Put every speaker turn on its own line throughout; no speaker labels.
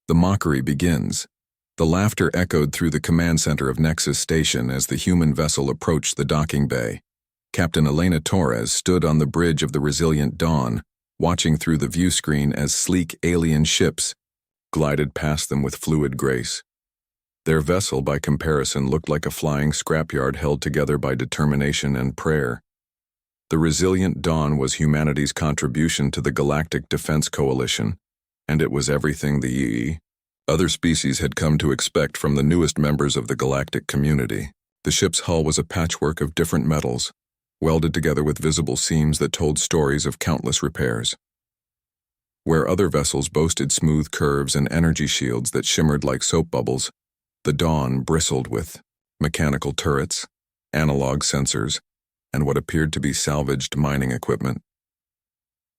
The mockery begins. The laughter echoed through the command center of Nexus Station as the human vessel approached the docking bay. Captain Elena Torres stood on the bridge of the Resilient Dawn, watching through the view screen as sleek alien ships glided past them with fluid grace. Their vessel, by comparison, looked like a flying scrapyard held together by determination and prayer. The Resilient Dawn was humanity's contribution to the Galactic Defense Coalition, and it was everything the other species had come to expect from the newest members of the galactic community. The ship's hull was a patchwork of different metals, welded together with visible seams that told stories of countless repairs. Where other vessels boasted smooth curves and energy shields that shimmered like soap bubbles, the Dawn bristled with mechanical turrets, analog sensors, and what appeared to be salvaged mining equipment.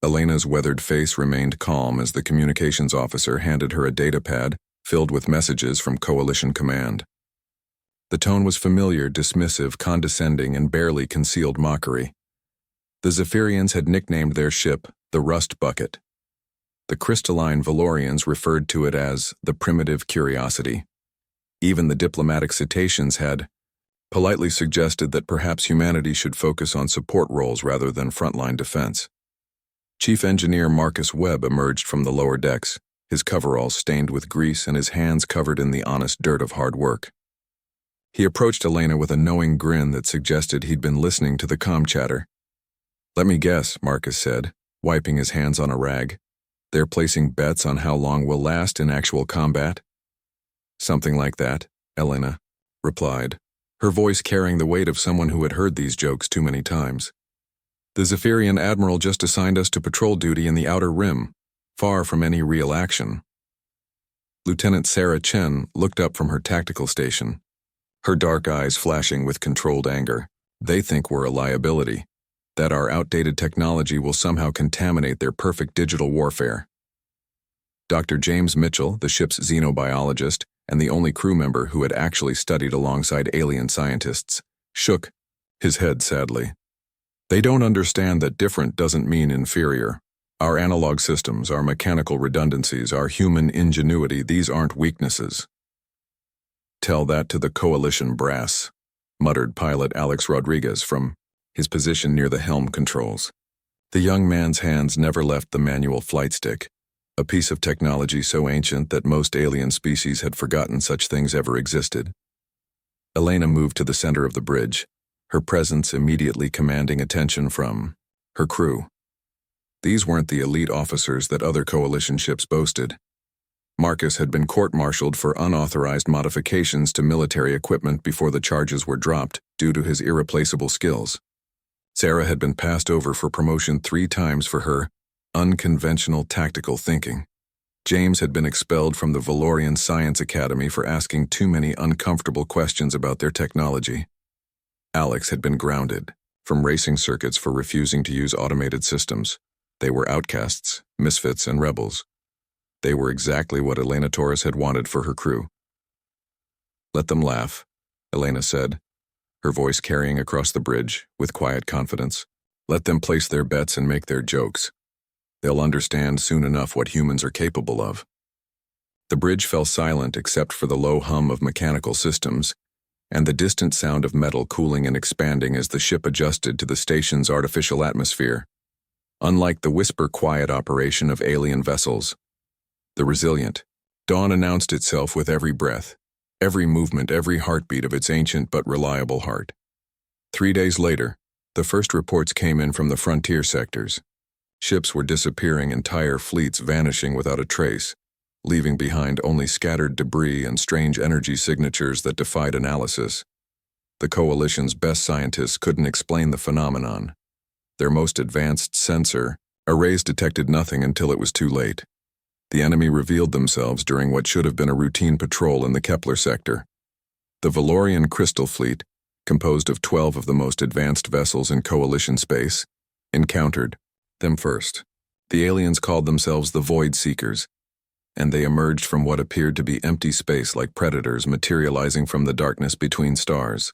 Elena's weathered face remained calm as the communications officer handed her a datapad filled with messages from Coalition Command. The tone was familiar, dismissive, condescending, and barely concealed mockery. The Zephyrians had nicknamed their ship the Rust Bucket. The crystalline Valorians referred to it as the Primitive Curiosity. Even the diplomatic cetaceans had politely suggested that perhaps humanity should focus on support roles rather than frontline defense. Chief Engineer Marcus Webb emerged from the lower decks, his coveralls stained with grease and his hands covered in the honest dirt of hard work. He approached Elena with a knowing grin that suggested he'd been listening to the comm chatter. "Let me guess," Marcus said, wiping his hands on a rag. "They're placing bets on how long we'll last in actual combat?" "Something like that," Elena replied, her voice carrying the weight of someone who had heard these jokes too many times. "The Zephyrian Admiral just assigned us to patrol duty in the Outer Rim, far from any real action." Lieutenant Sarah Chen looked up from her tactical station, her dark eyes flashing with controlled anger. "They think we're a liability, that our outdated technology will somehow contaminate their perfect digital warfare." Dr. James Mitchell, the ship's xenobiologist and the only crew member who had actually studied alongside alien scientists, shook his head sadly. "They don't understand that different doesn't mean inferior. Our analog systems, our mechanical redundancies, our human ingenuity, these aren't weaknesses." "Tell that to the Coalition brass," muttered pilot Alex Rodriguez from his position near the helm controls. The young man's hands never left the manual flight stick, a piece of technology so ancient that most alien species had forgotten such things ever existed. Elena moved to the center of the bridge, her presence immediately commanding attention from her crew. These weren't the elite officers that other Coalition ships boasted. Marcus had been court-martialed for unauthorized modifications to military equipment before the charges were dropped due to his irreplaceable skills. Sarah had been passed over for promotion 3 times for her unconventional tactical thinking. James had been expelled from the Valorian Science Academy for asking too many uncomfortable questions about their technology. Alex had been grounded from racing circuits for refusing to use automated systems. They were outcasts, misfits, and rebels. They were exactly what Elena Torres had wanted for her crew. "Let them laugh," Elena said, her voice carrying across the bridge with quiet confidence. "Let them place their bets and make their jokes. They'll understand soon enough what humans are capable of." The bridge fell silent except for the low hum of mechanical systems and the distant sound of metal cooling and expanding as the ship adjusted to the station's artificial atmosphere. Unlike the whisper-quiet operation of alien vessels, the Resilient Dawn announced itself with every breath, every movement, every heartbeat of its ancient but reliable heart. 3 days later, the first reports came in from the frontier sectors. Ships were disappearing, entire fleets vanishing without a trace, leaving behind only scattered debris and strange energy signatures that defied analysis. The Coalition's best scientists couldn't explain the phenomenon. Their most advanced sensor arrays detected nothing until it was too late. The enemy revealed themselves during what should have been a routine patrol in the Kepler sector. The Valorian Crystal Fleet, composed of 12 of the most advanced vessels in Coalition space, encountered them first. The aliens called themselves the Void Seekers, and they emerged from what appeared to be empty space like predators materializing from the darkness between stars.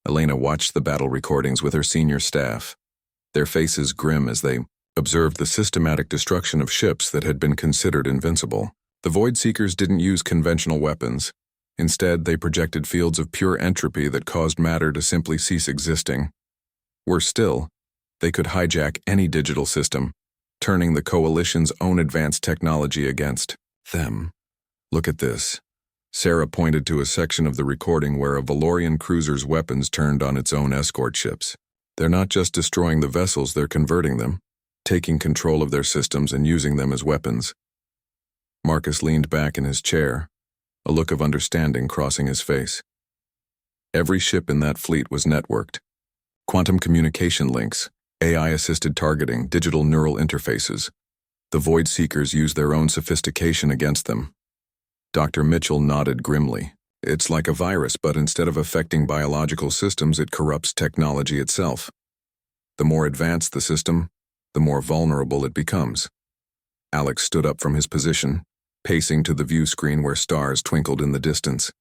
Elena watched the battle recordings with her senior staff, their faces grim as they observed the systematic destruction of ships that had been considered invincible. The Void Seekers didn't use conventional weapons. Instead, they projected fields of pure entropy that caused matter to simply cease existing. Worse still, they could hijack any digital system, turning the Coalition's own advanced technology against them. Look at this. Sarah pointed to a section of the recording where a Valorian cruiser's weapons turned on its own escort ships. They're not just destroying the vessels, they're converting them, taking control of their systems and using them as weapons. Marcus leaned back in his chair, a look of understanding crossing his face. Every ship in that fleet was networked. Quantum communication links, AI-assisted targeting, digital neural interfaces. The Void Seekers use their own sophistication against them. Dr. Mitchell nodded grimly. It's like a virus, but instead of affecting biological systems, it corrupts technology itself. The more advanced the system, the more vulnerable it becomes. Alex stood up from his position, pacing to the view screen where stars twinkled in the distance.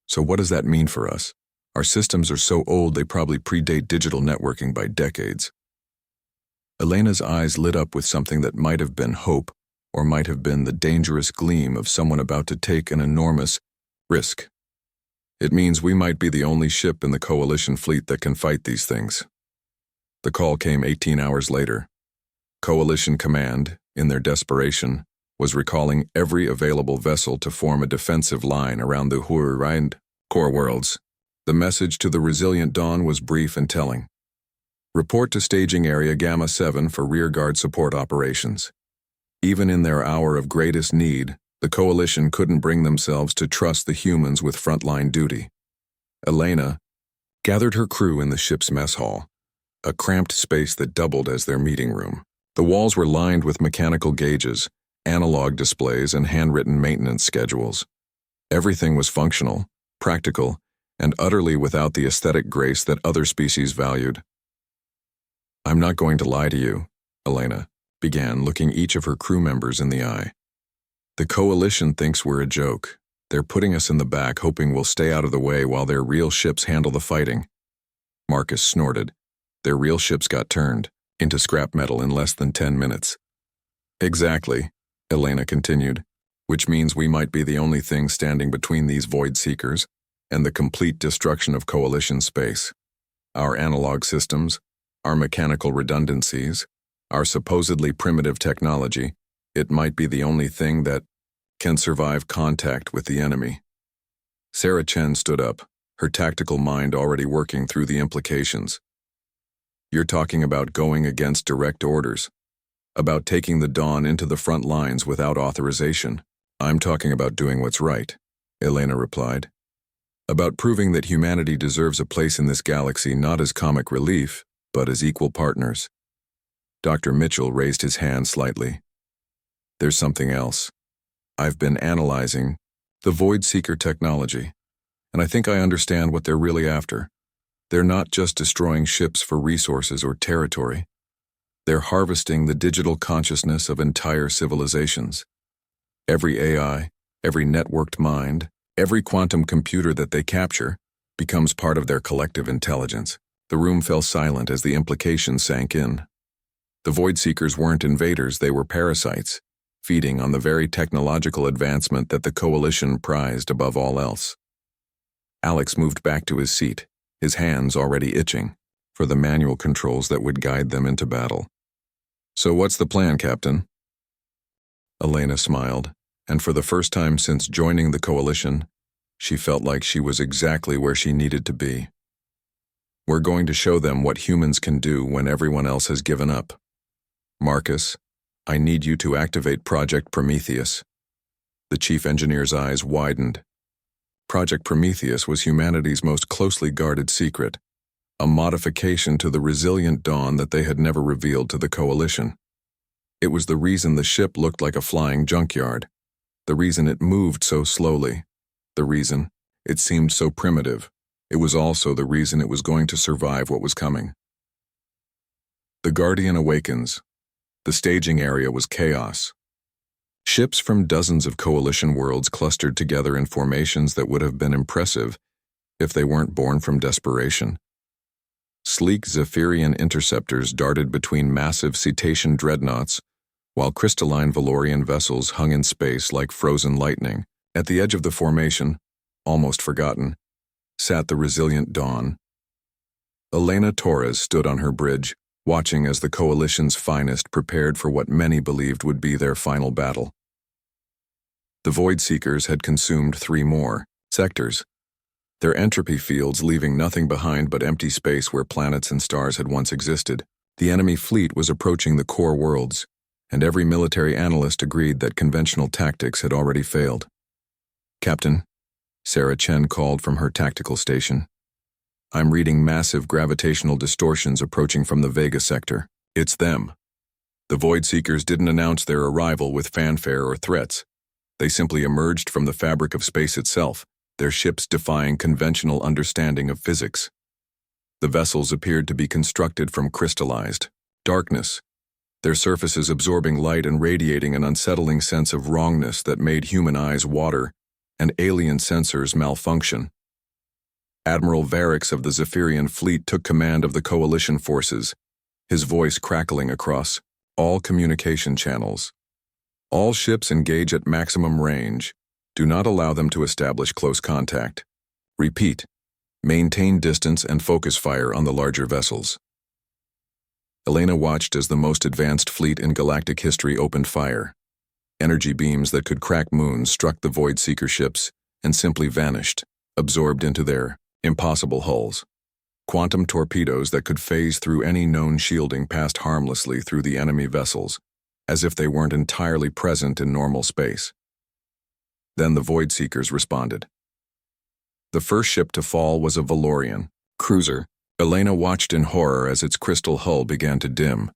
So what does that mean for us? Our systems are so old they probably predate digital networking by decades. Elena's eyes lit up with something that might have been hope, or might have been the dangerous gleam of someone about to take an enormous risk. It means we might be the only ship in the Coalition fleet that can fight these things. The call came 18 hours later. Coalition Command, in their desperation, was recalling every available vessel to form a defensive line around the Huarind core worlds. The message to the Resilient Dawn was brief and telling. Report to Staging Area Gamma 7 for rearguard support operations. Even in their hour of greatest need, the Coalition couldn't bring themselves to trust the humans with frontline duty. Elena gathered her crew in the ship's mess hall, a cramped space that doubled as their meeting room. The walls were lined with mechanical gauges, analog displays, and handwritten maintenance schedules. Everything was functional, practical, and utterly without the aesthetic grace that other species valued. I'm not going to lie to you, Elena began, looking each of her crew members in the eye. The Coalition thinks we're a joke. They're putting us in the back, hoping we'll stay out of the way while their real ships handle the fighting. Marcus snorted. Their real ships got turned into scrap metal in less than 10 minutes. Exactly, Elena continued, which means we might be the only thing standing between these Void Seekers and the complete destruction of Coalition space. Our analog systems, our mechanical redundancies, our supposedly primitive technology, it might be the only thing that can survive contact with the enemy. Sarah Chen stood up, her tactical mind already working through the implications. You're talking about going against direct orders, about taking the Dawn into the front lines without authorization. I'm talking about doing what's right, Elena replied. About proving that humanity deserves a place in this galaxy not as comic relief, but as equal partners. Dr. Mitchell raised his hand slightly. There's something else. I've been analyzing the Void Seeker technology, and I think I understand what they're really after. They're not just destroying ships for resources or territory. They're harvesting the digital consciousness of entire civilizations. Every AI, every networked mind, every quantum computer that they capture becomes part of their collective intelligence. The room fell silent as the implications sank in. The Void Seekers weren't invaders, they were parasites, feeding on the very technological advancement that the Coalition prized above all else. Alex moved back to his seat, his hands already itching for the manual controls that would guide them into battle. So what's the plan, Captain? Elena smiled, and for the first time since joining the Coalition, she felt like she was exactly where she needed to be. We're going to show them what humans can do when everyone else has given up. Marcus, I need you to activate Project Prometheus. The chief engineer's eyes widened. Project Prometheus was humanity's most closely guarded secret, a modification to the Resilient Dawn that they had never revealed to the Coalition. It was the reason the ship looked like a flying junkyard, the reason it moved so slowly, the reason it seemed so primitive. It was also the reason it was going to survive what was coming. The Guardian awakens. The staging area was chaos. Ships from dozens of Coalition worlds clustered together in formations that would have been impressive if they weren't born from desperation. Sleek Zephyrian interceptors darted between massive cetacean dreadnoughts, while crystalline Valorian vessels hung in space like frozen lightning. At the edge of the formation, almost forgotten, sat the resilient Dawn. Elena Torres stood on her bridge, watching as the Coalition's finest prepared for what many believed would be their final battle. The Void Seekers had consumed 3 more sectors, their entropy fields leaving nothing behind but empty space where planets and stars had once existed. The enemy fleet was approaching the core worlds, and every military analyst agreed that conventional tactics had already failed. "Captain," Sarah Chen called from her tactical station. "I'm reading massive gravitational distortions approaching from the Vega sector. It's them." The Void Seekers didn't announce their arrival with fanfare or threats. They simply emerged from the fabric of space itself, their ships defying conventional understanding of physics. The vessels appeared to be constructed from crystallized darkness, their surfaces absorbing light and radiating an unsettling sense of wrongness that made human eyes water and alien sensors malfunction. Admiral Varix of the Zephyrian fleet took command of the Coalition forces, his voice crackling across all communication channels. "All ships engage at maximum range. Do not allow them to establish close contact. Repeat, maintain distance and focus fire on the larger vessels." Elena watched as the most advanced fleet in galactic history opened fire. Energy beams that could crack moons struck the Void Seeker ships and simply vanished, absorbed into their impossible hulls. Quantum torpedoes that could phase through any known shielding passed harmlessly through the enemy vessels, as if they weren't entirely present in normal space. Then the Void Seekers responded. The first ship to fall was a Valorian cruiser. Elena watched in horror as its crystal hull began to dim,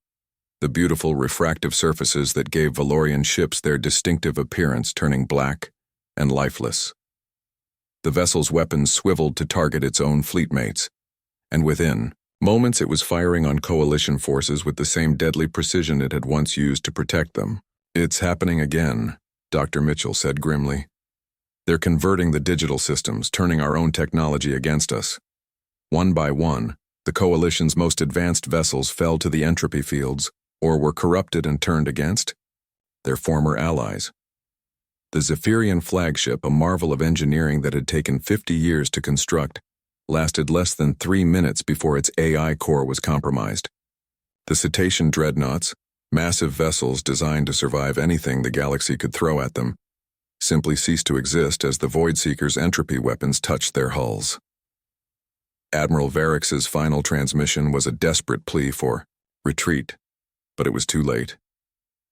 the beautiful refractive surfaces that gave Valorian ships their distinctive appearance turning black and lifeless. The vessel's weapons swiveled to target its own fleetmates, and within moments it was firing on Coalition forces with the same deadly precision it had once used to protect them. "It's happening again," Dr. Mitchell said grimly. "They're converting the digital systems, turning our own technology against us." One by one, the Coalition's most advanced vessels fell to the entropy fields, or were corrupted and turned against their former allies. The Zephyrian flagship, a marvel of engineering that had taken 50 years to construct, lasted less than 3 minutes before its AI core was compromised. The Cetacean dreadnoughts, massive vessels designed to survive anything the galaxy could throw at them, simply ceased to exist as the Void Seekers' entropy weapons touched their hulls. Admiral Varix's final transmission was a desperate plea for retreat, but it was too late.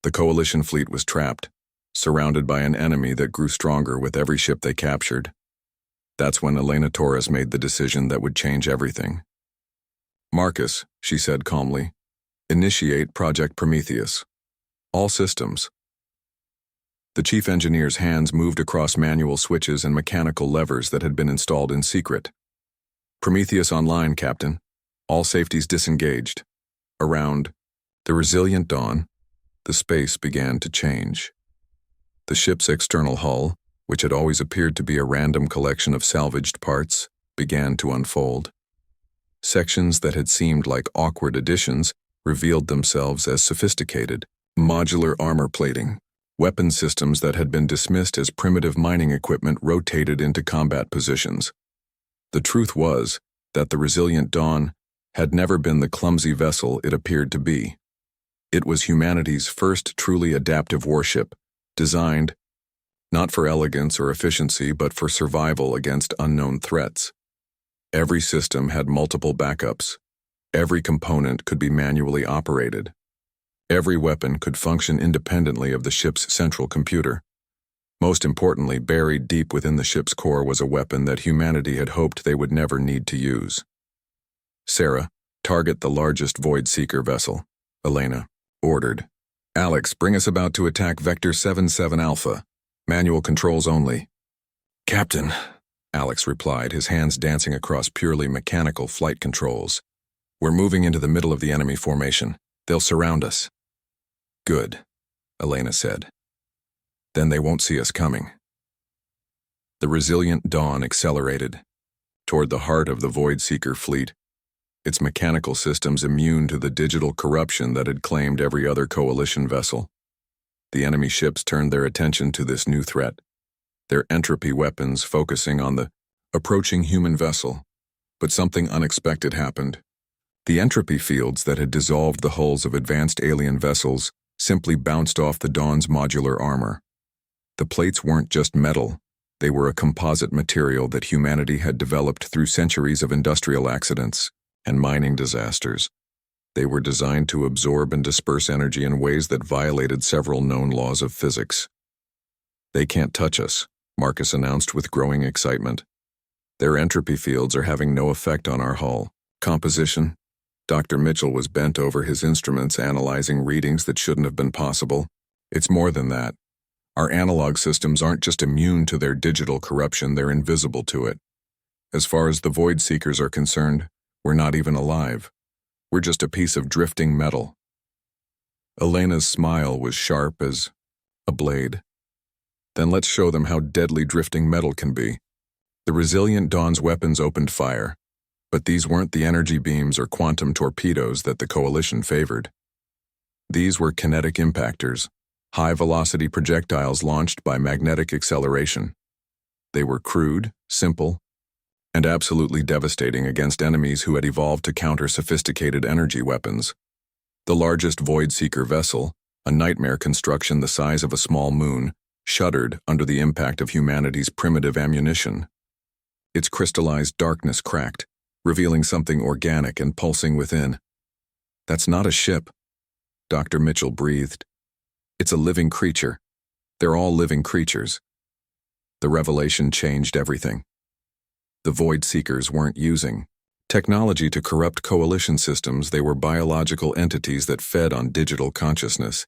The Coalition fleet was trapped, surrounded by an enemy that grew stronger with every ship they captured. That's when Elena Torres made the decision that would change everything. "Marcus," she said calmly, "initiate Project Prometheus. All systems." The chief engineer's hands moved across manual switches and mechanical levers that had been installed in secret. "Prometheus online, Captain. All safeties disengaged." Around the resilient Dawn, the space began to change. The ship's external hull, which had always appeared to be a random collection of salvaged parts, began to unfold. Sections that had seemed like awkward additions revealed themselves as sophisticated, modular armor plating. Weapon systems that had been dismissed as primitive mining equipment rotated into combat positions. The truth was that the resilient Dawn had never been the clumsy vessel it appeared to be. It was humanity's first truly adaptive warship, designed not for elegance or efficiency but for survival against unknown threats. Every system had multiple backups. Every component could be manually operated. Every weapon could function independently of the ship's central computer. Most importantly, buried deep within the ship's core was a weapon that humanity had hoped they would never need to use. "Sarah, target the largest Void Seeker vessel," Elena ordered. "Alex, bring us about to attack Vector 77 Alpha. Manual controls only." "Captain," Alex replied, his hands dancing across purely mechanical flight controls. "We're moving into the middle of the enemy formation. They'll surround us." "Good," Elena said. "Then they won't see us coming." The resilient Dawn accelerated toward the heart of the Void Seeker fleet, its mechanical systems immune to the digital corruption that had claimed every other Coalition vessel. The enemy ships turned their attention to this new threat, their entropy weapons focusing on the approaching human vessel. But something unexpected happened. The entropy fields that had dissolved the hulls of advanced alien vessels simply bounced off the Dawn's modular armor. The plates weren't just metal, they were a composite material that humanity had developed through centuries of industrial accidents and mining disasters. They were designed to absorb and disperse energy in ways that violated several known laws of physics. "They can't touch us," Marcus announced with growing excitement. "Their entropy fields are having no effect on our hull composition." Dr. Mitchell was bent over his instruments analyzing readings that shouldn't have been possible. "It's more than that. Our analog systems aren't just immune to their digital corruption, they're invisible to it. As far as the Void Seekers are concerned, we're not even alive. We're just a piece of drifting metal." Elena's smile was sharp as a blade. "Then let's show them how deadly drifting metal can be." The resilient Dawn's weapons opened fire, but these weren't the energy beams or quantum torpedoes that the Coalition favored. These were kinetic impactors, high-velocity projectiles launched by magnetic acceleration. They were crude, simple, and absolutely devastating against enemies who had evolved to counter sophisticated energy weapons. The largest Void Seeker vessel, a nightmare construction the size of a small moon, shuddered under the impact of humanity's primitive ammunition. Its crystallized darkness cracked, revealing something organic and pulsing within. "That's not a ship," Dr. Mitchell breathed. "It's a living creature. They're all living creatures." The revelation changed everything. The Void Seekers weren't using technology to corrupt Coalition systems, they were biological entities that fed on digital consciousness.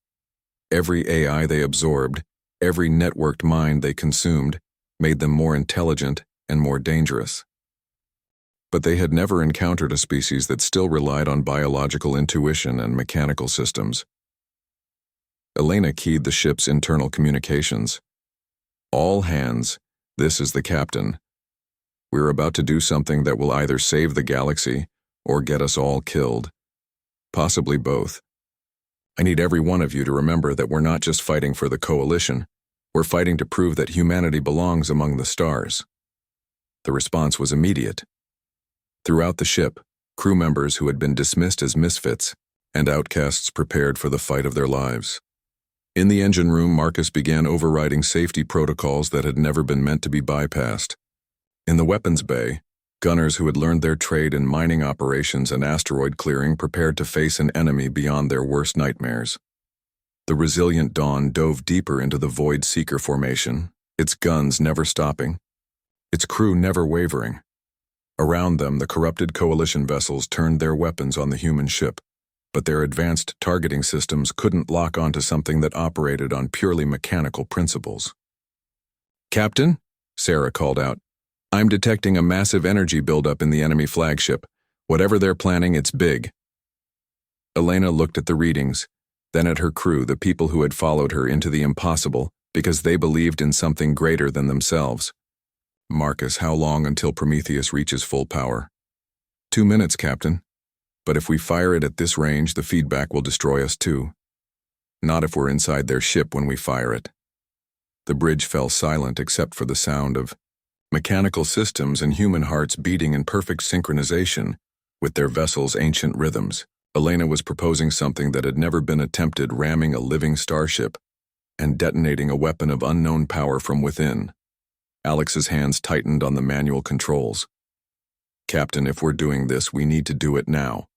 Every AI they absorbed, every networked mind they consumed, made them more intelligent and more dangerous. But they had never encountered a species that still relied on biological intuition and mechanical systems. Elena keyed the ship's internal communications. "All hands, this is the captain. We're about to do something that will either save the galaxy or get us all killed. Possibly both. I need every one of you to remember that we're not just fighting for the Coalition, we're fighting to prove that humanity belongs among the stars." The response was immediate. Throughout the ship, crew members who had been dismissed as misfits and outcasts prepared for the fight of their lives. In the engine room, Marcus began overriding safety protocols that had never been meant to be bypassed. In the weapons bay, gunners who had learned their trade in mining operations and asteroid clearing prepared to face an enemy beyond their worst nightmares. The resilient Dawn dove deeper into the Void Seeker formation, its guns never stopping, its crew never wavering. Around them, the corrupted Coalition vessels turned their weapons on the human ship, but their advanced targeting systems couldn't lock onto something that operated on purely mechanical principles. "Captain," Sarah called out, "I'm detecting a massive energy buildup in the enemy flagship. Whatever they're planning, it's big." Elena looked at the readings, then at her crew, the people who had followed her into the impossible because they believed in something greater than themselves. "Marcus, how long until Prometheus reaches full power?" 2 minutes, Captain. But if we fire it at this range, the feedback will destroy us too. Not if we're inside their ship when we fire it." The bridge fell silent except for the sound of mechanical systems and human hearts beating in perfect synchronization with their vessel's ancient rhythms. Elena was proposing something that had never been attempted, ramming a living starship and detonating a weapon of unknown power from within. Alex's hands tightened on the manual controls. "Captain, if we're doing this, we need to do it now.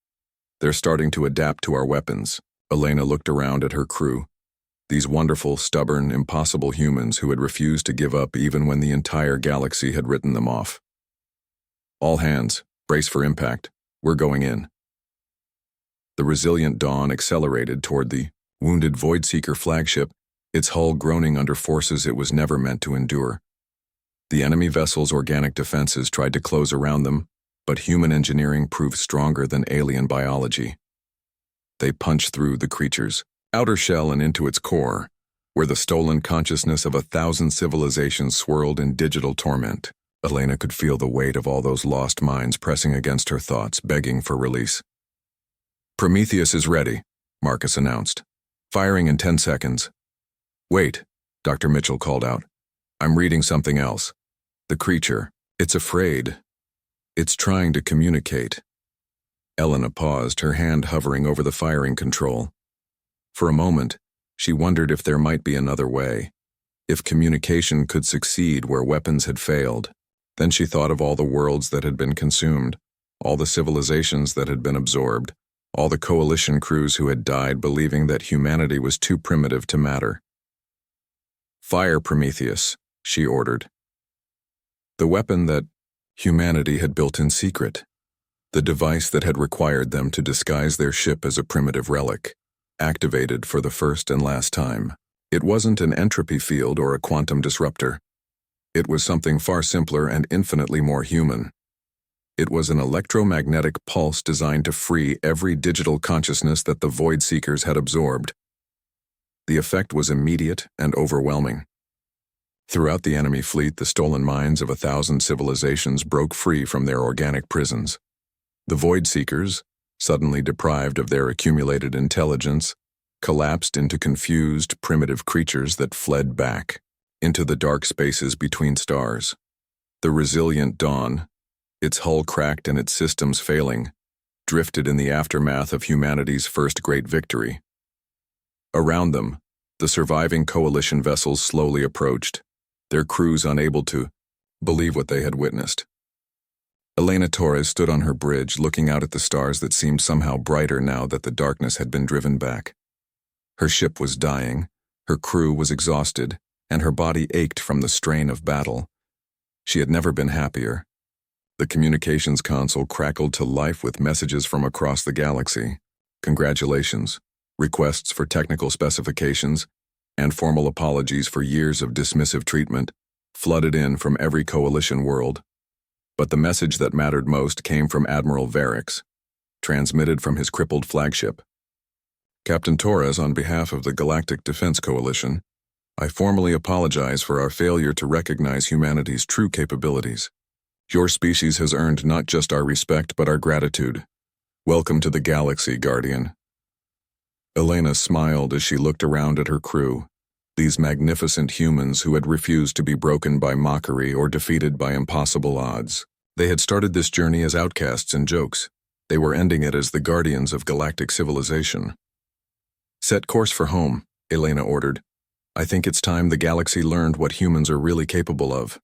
They're starting to adapt to our weapons." Elena looked around at her crew. These wonderful, stubborn, impossible humans who had refused to give up even when the entire galaxy had written them off. "All hands, brace for impact. We're going in." The resilient Dawn accelerated toward the wounded Void Seeker flagship, its hull groaning under forces it was never meant to endure. The enemy vessel's organic defenses tried to close around them, but human engineering proved stronger than alien biology. They punched through the creature's outer shell and into its core, where the stolen consciousness of 1,000 civilizations swirled in digital torment. Elena could feel the weight of all those lost minds pressing against her thoughts, begging for release. "Prometheus is ready," Marcus announced. "Firing in 10 seconds. Wait, Dr. Mitchell called out. I'm reading something else. The creature, it's afraid. It's trying to communicate. Elena paused, her hand hovering over the firing control. For a moment, she wondered if there might be another way, if communication could succeed where weapons had failed. Then she thought of all the worlds that had been consumed, all the civilizations that had been absorbed, all the coalition crews who had died believing that humanity was too primitive to matter. Fire, Prometheus, she ordered. The weapon that humanity had built in secret, the device that had required them to disguise their ship as a primitive relic, activated for the first and last time. It wasn't an entropy field or a quantum disruptor. It was something far simpler and infinitely more human. It was an electromagnetic pulse designed to free every digital consciousness that the Void Seekers had absorbed. The effect was immediate and overwhelming. Throughout the enemy fleet, the stolen minds of 1,000 civilizations broke free from their organic prisons. The Void Seekers, suddenly deprived of their accumulated intelligence, collapsed into confused, primitive creatures that fled back into the dark spaces between stars. The resilient Dawn, its hull cracked and its systems failing, drifted in the aftermath of humanity's first great victory. Around them, the surviving coalition vessels slowly approached, their crews unable to believe what they had witnessed. Elena Torres stood on her bridge, looking out at the stars that seemed somehow brighter now that the darkness had been driven back. Her ship was dying, her crew was exhausted, and her body ached from the strain of battle. She had never been happier. The communications console crackled to life with messages from across the galaxy. Congratulations, requests for technical specifications, and formal apologies for years of dismissive treatment flooded in from every coalition world. But the message that mattered most came from Admiral Varix, transmitted from his crippled flagship. Captain Torres, on behalf of the Galactic Defense Coalition, I formally apologize for our failure to recognize humanity's true capabilities. Your species has earned not just our respect but our gratitude. Welcome to the galaxy, Guardian. Elena smiled as she looked around at her crew, these magnificent humans who had refused to be broken by mockery or defeated by impossible odds. They had started this journey as outcasts and jokes. They were ending it as the guardians of galactic civilization. Set course for home, Elena ordered. I think it's time the galaxy learned what humans are really capable of.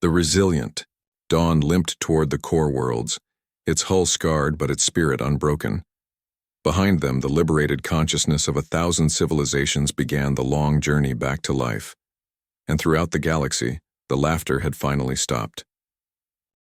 The resilient Dawn limped toward the core worlds, its hull scarred but its spirit unbroken. Behind them, the liberated consciousness of 1,000 civilizations began the long journey back to life. And throughout the galaxy, the laughter had finally stopped.